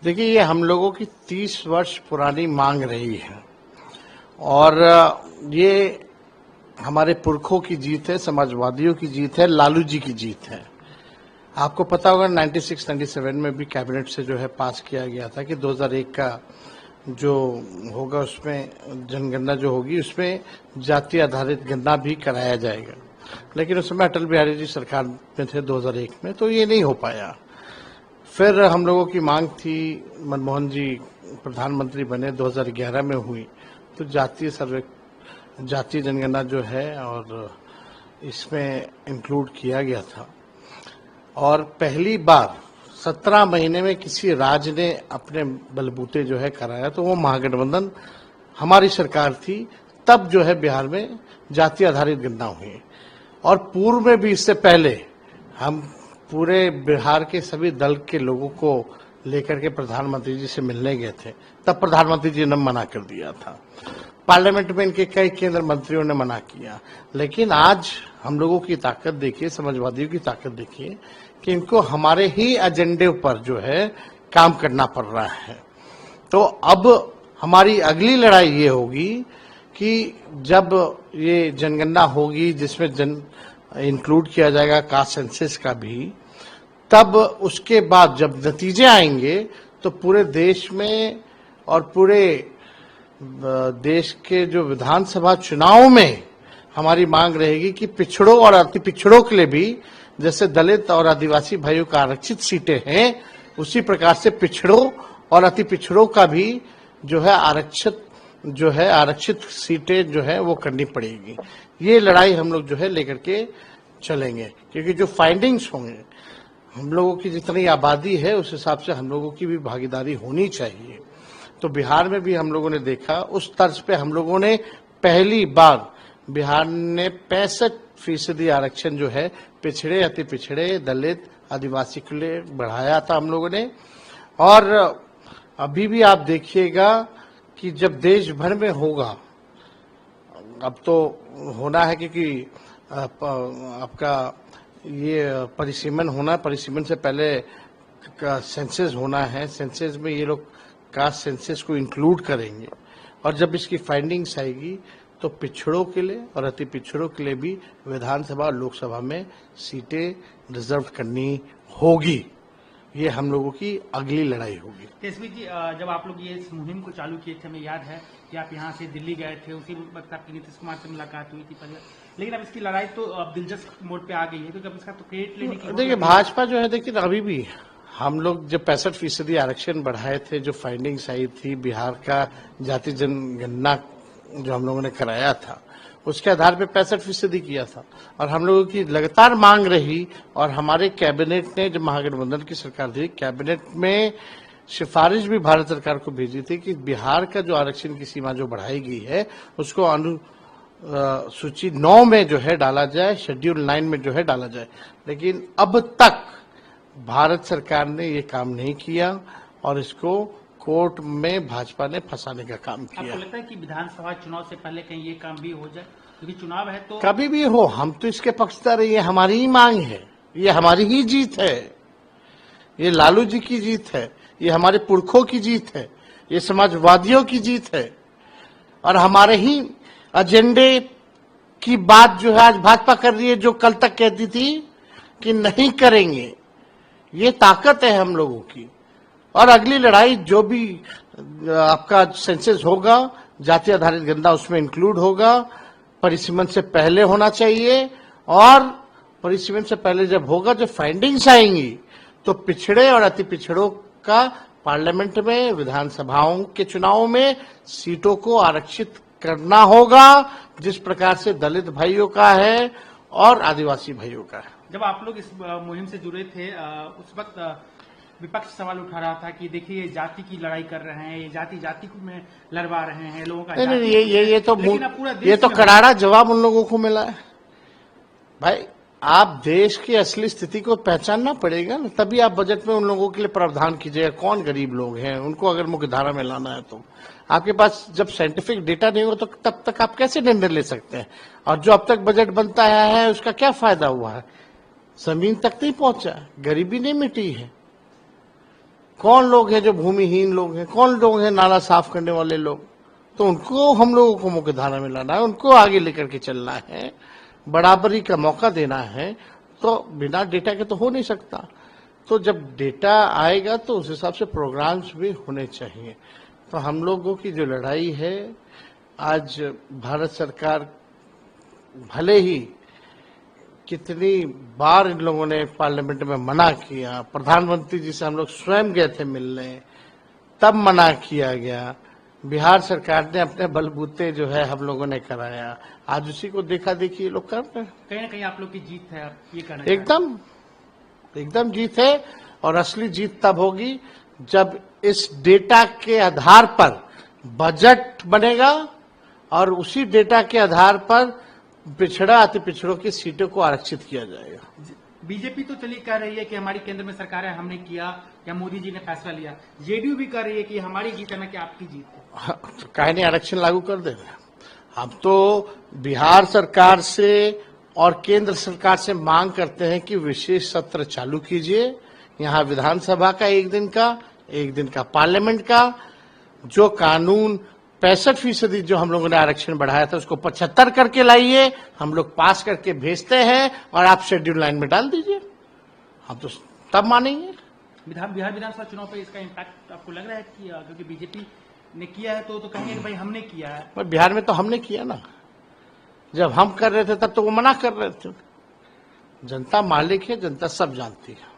देखिए, ये हम लोगों की 30 वर्ष पुरानी मांग रही है और ये हमारे पुरखों की जीत है, समाजवादियों की जीत है, लालू जी की जीत है। आपको पता होगा 96-97 में भी कैबिनेट से जो है पास किया गया था कि 2001 का जो होगा उसमें जनगणना जो होगी उसमें जाति आधारित गणना भी कराया जाएगा, लेकिन उस समय अटल बिहारी जी सरकार में थे 2001 में, तो ये नहीं हो पाया। फिर हम लोगों की मांग थी, मनमोहन जी प्रधानमंत्री बने 2011 में हुई, तो जातीय जनगणना जो है और इसमें इंक्लूड किया गया था और पहली बार 17 महीने में किसी राज्य ने अपने बलबूते जो है कराया, तो वो महागठबंधन हमारी सरकार थी। तब जो है बिहार में जाति आधारित गणना हुई और पूर्व में भी इससे पहले हम पूरे बिहार के सभी दल के लोगों को लेकर के प्रधानमंत्री जी से मिलने गए थे। तब प्रधानमंत्री जी ने मना कर दिया था, पार्लियामेंट में इनके कई केंद्र मंत्रियों ने मना किया, लेकिन आज हम लोगों की ताकत देखिए, समाजवादियों की ताकत देखिए कि इनको हमारे ही एजेंडे पर जो है काम करना पड़ रहा है। तो अब हमारी अगली लड़ाई ये होगी कि जब ये जनगणना होगी जिसमें इंक्लूड किया जाएगा कास्ट सेंसस का भी, तब उसके बाद जब नतीजे आएंगे तो पूरे देश में और पूरे देश के जो विधानसभा चुनाव में हमारी मांग रहेगी कि पिछड़ों और अति पिछड़ों के लिए भी, जैसे दलित और आदिवासी भाइयों का आरक्षित सीटें हैं, उसी प्रकार से पिछड़ों और अति पिछड़ों का भी जो है आरक्षित सीटें जो है वो करनी पड़ेगी। ये लड़ाई हम लोग जो है लेकर के चलेंगे, क्योंकि जो फाइंडिंग्स होंगे, हम लोगों की जितनी आबादी है उस हिसाब से हम लोगों की भी भागीदारी होनी चाहिए। तो बिहार में भी हम लोगों ने देखा, उस तर्ज पे हम लोगों ने पहली बार बिहार ने 65% आरक्षण जो है पिछड़े, अति पिछड़े, दलित, आदिवासी के लिए बढ़ाया था हम लोगों ने। और अभी भी आप देखिएगा कि जब देश भर में होगा, अब तो होना है क्योंकि आपका ये परिसीमन होना, परिसीमन से पहले सेंसस होना है, सेंसस में ये लोग कास्ट सेंसस को इंक्लूड करेंगे और जब इसकी फाइंडिंग्स आएगी तो पिछड़ों के लिए और अति पिछड़ों के लिए भी विधानसभा और लोकसभा में सीटें रिजर्व करनी होगी। ये हम लोगों की अगली लड़ाई होगी। तेजस्वी जी, जब आप लोग ये इस मुहिम को चालू किए थे, हमें याद है कि आप यहाँ से दिल्ली गए थे, उसी वक्त आपकी नीतीश कुमार से मुलाकात हुई थी पहले, लेकिन अब इसकी लड़ाई तो अब दिलचस्प मोड पे आ गई है, क्योंकि अब इसका तो क्रेडिट लेने की देखिए, भाजपा जो है, देखिए अभी भी हम लोग जब 65% आरक्षण बढ़ाए थे, जो फाइंडिंग्स आई थी बिहार का जाति जनगणना जो हम लोगों ने कराया था, उसके आधार पे 65% किया था और हम लोगों की लगातार मांग रही और हमारे कैबिनेट ने, जब महागठबंधन की सरकार थी, कैबिनेट में सिफारिश भी भारत सरकार को भेजी थी कि बिहार का जो आरक्षण की सीमा जो बढ़ाई गई है उसको सूची 9 में जो है डाला जाए, शेड्यूल 9 में जो है डाला जाए, लेकिन अब तक भारत सरकार ने ये काम नहीं किया और इसको कोर्ट में भाजपा ने फंसाने का काम किया। आपको लगता है कि विधानसभा चुनाव से पहले कहीं ये काम भी हो जाए, क्योंकि चुनाव है तो कभी भी हो, हम तो इसके पक्षधर, ये हमारी ही मांग है, ये हमारी ही जीत है, ये लालू जी की जीत है, ये हमारे पुरखों की जीत है, ये समाजवादियों की जीत है और हमारे ही एजेंडे की बात जो है आज भाजपा कर रही है, जो कल तक कहती थी कि नहीं करेंगे। ये ताकत है हम लोगों की। और अगली लड़ाई जो भी आपका सेंसस होगा, जाति आधारित गणना उसमें इंक्लूड होगा, परिसीमन से पहले होना चाहिए और परिसीमन से पहले जब होगा, जब फाइंडिंग्स आएंगी तो पिछड़े और अति पिछड़ों का पार्लियामेंट में, विधानसभाओं के चुनाव में सीटों को आरक्षित करना होगा, जिस प्रकार से दलित भाइयों का है और आदिवासी भाइयों का है। जब आप लोग इस मुहिम से जुड़े थे, उस वक्त विपक्ष सवाल उठा रहा था कि देखिए ये जाति की लड़ाई कर रहे हैं, ये जाति को में लड़वा रहे हैं लोगों का। नहीं, ये तो करारा जवाब उन लोगों को मिला है। भाई, आप देश की असली स्थिति को पहचानना पड़ेगा ना, तभी आप बजट में उन लोगों के लिए प्रावधान कीजिएगा। कौन गरीब लोग हैं, उनको अगर मुख्य धारा में लाना है तो आपके पास जब साइंटिफिक डेटा नहीं होगा तो तब तक आप कैसे निर्णय ले सकते हैं। और जो अब तक बजट बनता आया है उसका क्या फायदा हुआ है, जमीन तक नहीं पहुंचा, गरीबी नहीं मिटी है। कौन लोग हैं जो भूमिहीन लोग हैं, कौन लोग हैं नाला साफ करने वाले लोग, तो उनको हम लोगों को मुख्य धारा में लाना है, उनको आगे लेकर के चलना है, बराबरी का मौका देना है। तो बिना डेटा के तो हो नहीं सकता। तो जब डेटा आएगा तो उस हिसाब से प्रोग्राम्स भी होने चाहिए। तो हम लोगों की जो लड़ाई है, आज भारत सरकार भले ही कितनी बार इन लोगों ने पार्लियामेंट में मना किया, प्रधानमंत्री जी से हम लोग स्वयं गए थे मिलने, तब मना किया गया, बिहार सरकार ने अपने बलबूते जो है हम लोगों ने कराया, आज उसी को देखा देखी ये लोग कर रहे हैं। कहीं ना कहीं आप लोग की जीत है, आप ये कहना एकदम जीत है। और असली जीत तब होगी जब इस डेटा के आधार पर बजट बनेगा और उसी डेटा के आधार पर पिछड़ा अति पिछड़ों की सीटों को आरक्षित किया जाएगा। बीजेपी तो चलिए कह रही है कि हमारी केंद्र में सरकार है, हमने किया या मोदी जी ने फैसला लिया। जेडीयू भी कह रही है कि हमारी जीत है ना कि आपकी जीत है। तो काहे नहीं आरक्षण लागू कर देंगे। हम तो बिहार सरकार से और केंद्र सरकार से मांग करते हैं कि विशेष सत्र चालू कीजिए, यहाँ विधानसभा का एक दिन का पार्लियामेंट का, जो कानून 65% जो हम लोगों ने आरक्षण बढ़ाया था उसको 75 करके लाइए, हम लोग पास करके भेजते हैं और आप शेड्यूल लाइन में डाल दीजिए, हम तो तब मानेंगे। बिहार विधानसभा चुनाव पे इसका इम्पैक्ट आपको लग रहा है कि क्योंकि बीजेपी ने किया है तो कहेंगे कि भाई हमने किया है। पर बिहार में तो हमने किया ना, जब हम कर रहे थे तब तो वो मना कर रहे थे। जनता मालिक है, जनता सब जानती है।